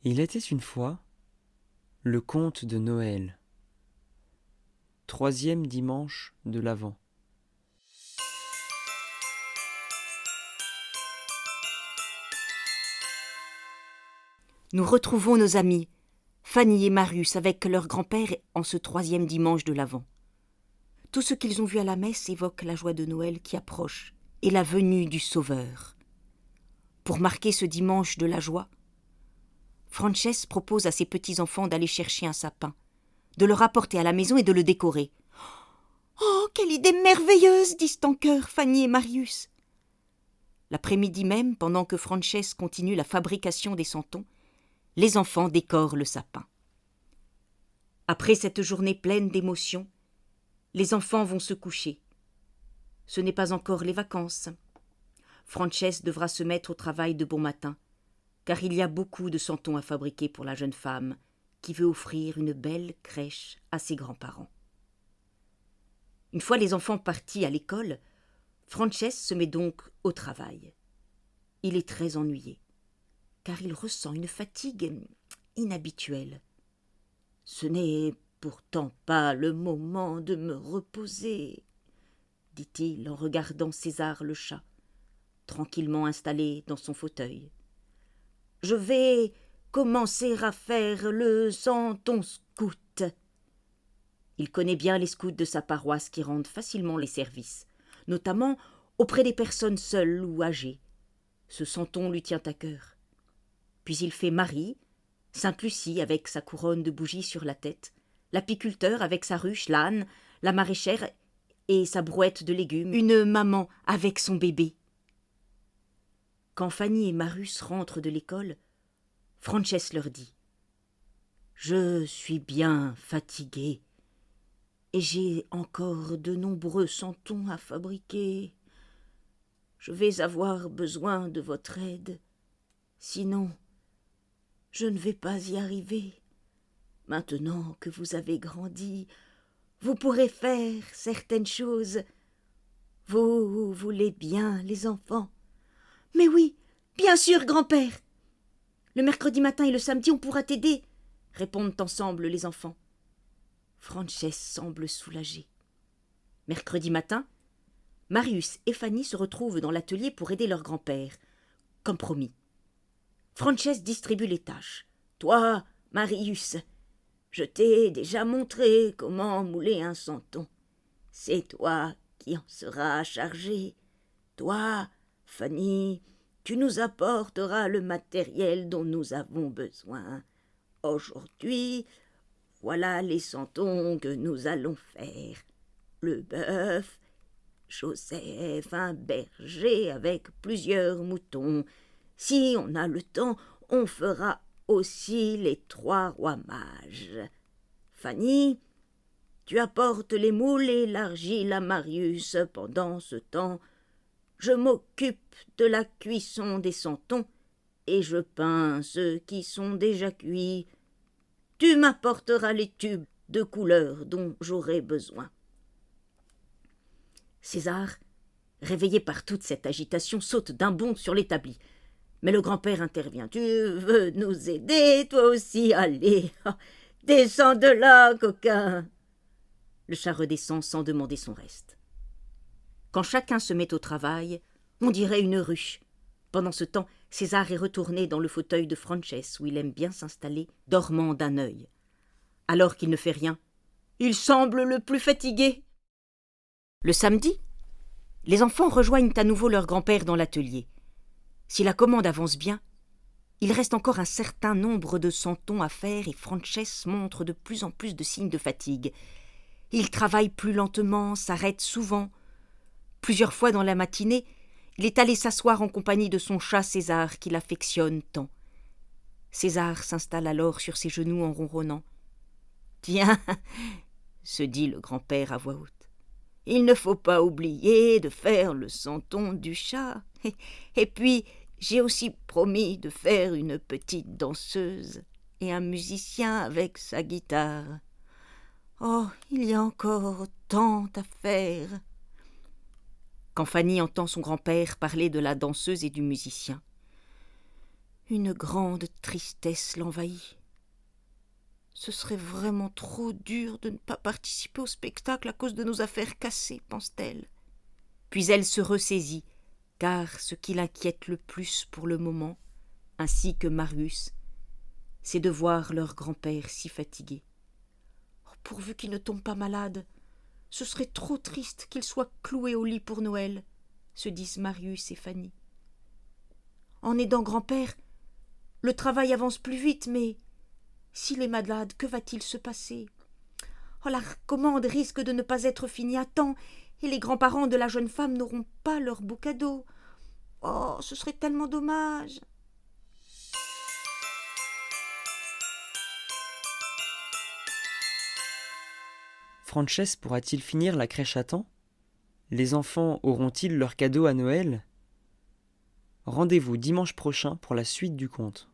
Il était une fois le conte de Noël, troisième dimanche de l'Avent. Nous retrouvons nos amis, Fanny et Marius, avec leur grand-père en ce troisième dimanche de l'Avent. Tout ce qu'ils ont vu à la messe évoque la joie de Noël qui approche et la venue du Sauveur. Pour marquer ce dimanche de la joie, Frances propose à ses petits-enfants d'aller chercher un sapin, de le rapporter à la maison et de le décorer. « Oh, quelle idée merveilleuse !» disent en chœur Fanny et Marius. L'après-midi même, pendant que Frances continue la fabrication des santons, les enfants décorent le sapin. Après cette journée pleine d'émotions, les enfants vont se coucher. Ce n'est pas encore les vacances. Frances devra se mettre au travail de bon matin, car il y a beaucoup de santons à fabriquer pour la jeune femme qui veut offrir une belle crèche à ses grands-parents. Une fois les enfants partis à l'école, Frances se met donc au travail. Il est très ennuyé, car il ressent une fatigue inhabituelle. « Ce n'est pourtant pas le moment de me reposer, » dit-il en regardant César le chat, tranquillement installé dans son fauteuil. « Je vais commencer à faire le santon scout. » Il connaît bien les scouts de sa paroisse qui rendent facilement les services, notamment auprès des personnes seules ou âgées. Ce santon lui tient à cœur. Puis il fait Marie, Sainte Lucie avec sa couronne de bougies sur la tête, l'apiculteur avec sa ruche, l'âne, la maraîchère et sa brouette de légumes, une maman avec son bébé. Quand Fanny et Marius rentrent de l'école, Frances leur dit « Je suis bien fatiguée et j'ai encore de nombreux santons à fabriquer. Je vais avoir besoin de votre aide, sinon je ne vais pas y arriver. Maintenant que vous avez grandi, vous pourrez faire certaines choses. Vous voulez bien, les enfants ? » « Mais oui, bien sûr, grand-père. Le mercredi matin et le samedi, on pourra t'aider, » répondent ensemble les enfants. Frances semble soulagée. Mercredi matin, Marius et Fanny se retrouvent dans l'atelier pour aider leur grand-père, comme promis. Frances distribue les tâches. « Toi, Marius, je t'ai déjà montré comment mouler un santon. C'est toi qui en seras chargé. Toi, Fanny, tu nous apporteras le matériel dont nous avons besoin. Aujourd'hui, voilà les santons que nous allons faire. Le bœuf, Joseph, un berger avec plusieurs moutons. Si on a le temps, on fera aussi les 3 rois mages. Fanny, tu apportes les moules et l'argile à Marius. Pendant ce temps, je m'occupe de la cuisson des santons et je peins ceux qui sont déjà cuits. Tu m'apporteras les tubes de couleur dont j'aurai besoin. » César, réveillé par toute cette agitation, saute d'un bond sur l'établi. Mais le grand-père intervient. « Tu veux nous aider, toi aussi ? Allez, descends de là, coquin !» Le chat redescend sans demander son reste. Quand chacun se met au travail, on dirait une ruche. Pendant ce temps, César est retourné dans le fauteuil de Frances, où il aime bien s'installer, dormant d'un œil. Alors qu'il ne fait rien, il semble le plus fatigué. Le samedi, les enfants rejoignent à nouveau leur grand-père dans l'atelier. Si la commande avance bien, il reste encore un certain nombre de santons à faire et Frances montre de plus en plus de signes de fatigue. Il travaille plus lentement, s'arrête souvent. Plusieurs fois dans la matinée, il est allé s'asseoir en compagnie de son chat César, qu'il affectionne tant. César s'installe alors sur ses genoux en ronronnant. « Tiens, » se dit le grand-père à voix haute, « il ne faut pas oublier de faire le santon du chat. Et puis, j'ai aussi promis de faire une petite danseuse et un musicien avec sa guitare. Oh, il y a encore tant à faire. » Quand Fanny entend son grand-père parler de la danseuse et du musicien, Une grande tristesse l'envahit. Ce serait vraiment trop dur de ne pas participer au spectacle à cause de nos affaires cassées, pense-t-elle. Puis elle se ressaisit, car ce qui l'inquiète le plus pour le moment, ainsi que Marius, c'est de voir leur grand-père si fatigué. Oh, pourvu qu'il ne tombe pas malade, ce serait trop triste qu'il soit cloué au lit pour Noël, se disent Marius et Fanny. En aidant grand-père, le travail avance plus vite, mais s'il est malade, que va-t-il se passer? Oh, la commande risque de ne pas être finie à temps, et les grands-parents de la jeune femme n'auront pas leur beau cadeau. Oh, ce serait tellement dommage. Frances pourra-t-il finir la crèche à temps? Les enfants auront-ils leur cadeau à Noël? Rendez-vous dimanche prochain pour la suite du conte.